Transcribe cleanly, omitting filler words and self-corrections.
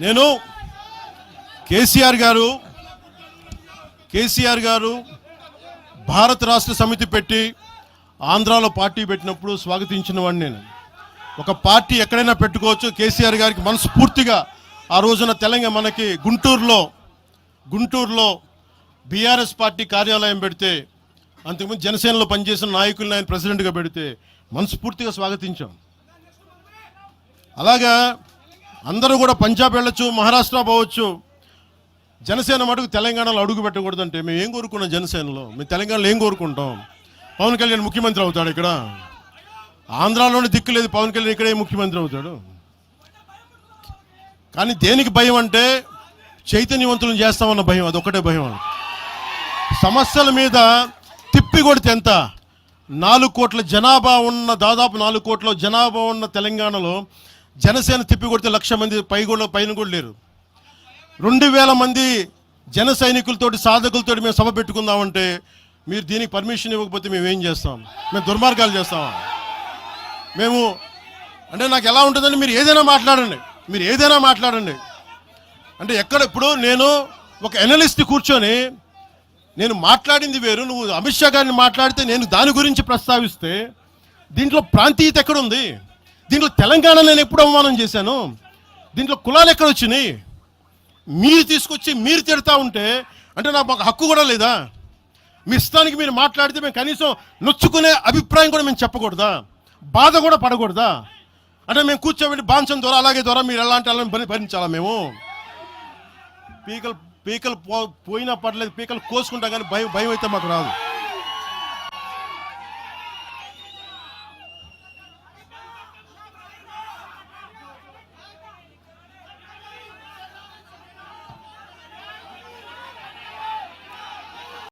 నేను కేసీఆర్ గారు భారత రాష్ట్ర సమితి పెట్టి ఆంధ్రాలో పార్టీ పెట్టినప్పుడు స్వాగతించిన వాడిని నేను. ఒక పార్టీ ఎక్కడైనా పెట్టుకోవచ్చు. కేసీఆర్ గారికి మనస్ఫూర్తిగా ఆ రోజున తెలంగాణ మనకి గుంటూరులో బీఆర్ఎస్ పార్టీ కార్యాలయం పెడితే, అంతకుముందు జనసేనలో పనిచేసిన నాయకులను ఆయన ప్రెసిడెంట్గా పెడితే మనస్ఫూర్తిగా స్వాగతించాం. అలాగా అందరూ కూడా పంజాబ్ వెళ్ళొచ్చు, మహారాష్ట్ర పోవచ్చు. జనసేన మటుకు తెలంగాణలో అడుగు పెట్టకూడదంటే మేము ఏం కోరుకున్నాం? జనసేనలో మేము తెలంగాణలో ఏం కోరుకుంటాం? పవన్ కళ్యాణ్ ముఖ్యమంత్రి అవుతాడు ఇక్కడ. ఆంధ్రాలోనే దిక్కు లేదు, పవన్ కళ్యాణ్ ఇక్కడే ముఖ్యమంత్రి అవుతాడు. కానీ దేనికి భయం అంటే చైతన్యవంతులను చేస్తామన్న భయం, అదొక్కటే భయం. సమస్యల మీద తిప్పి కొడితే ఎంత? 4 కోట్ల జనాభా ఉన్న, దాదాపు 4 కోట్ల జనాభా ఉన్న తెలంగాణలో జనసేన తిప్పి కొడితే 1,00,000 మంది పైన కూడా లేరు. 2,000 మంది జన సైనికులతోటి, సాధకులతోటి మేము సభ పెట్టుకుందామంటే మీరు దీనికి పర్మిషన్ ఇవ్వకపోతే మేము ఏం చేస్తాం? మేము దుర్మార్గాలు చేస్తామా? మేము అంటే నాకు ఎలా ఉంటుందంటే మీరు ఏదైనా మాట్లాడండి. అంటే ఎక్కడ ఇప్పుడు నేను ఒక ఎనలిస్ట్ కూర్చొని నేను మాట్లాడింది వేరు, నువ్వు అమిత్ షా గారిని మాట్లాడితే నేను దాని గురించి ప్రస్తావిస్తే దీంట్లో ప్రాంతీయత ఎక్కడుంది? దీంట్లో తెలంగాణ నేను ఎప్పుడు అవమానం చేశాను? దీంట్లో కులాలు ఎక్కడ వచ్చినాయి? మీరు తీసుకొచ్చి మీరు తిడతా ఉంటే అంటే నాకు మాకు హక్కు కూడా లేదా? మీ ఇష్టానికి మీరు మాట్లాడితే మేము కనీసం నొచ్చుకునే అభిప్రాయం కూడా మేము చెప్పకూడదా? బాధ కూడా పడకూడదా? అంటే మేము కూర్చోబెట్టి బాంచం ద్వారా అలాగే ద్వారా మీరు ఎలాంటి వాళ్ళని భరించాలా? మేము పీకలు పోయినా పర్లేదు, పీకలు కోసుకుంటాం, కానీ భయం అయితే మాకు రాదు.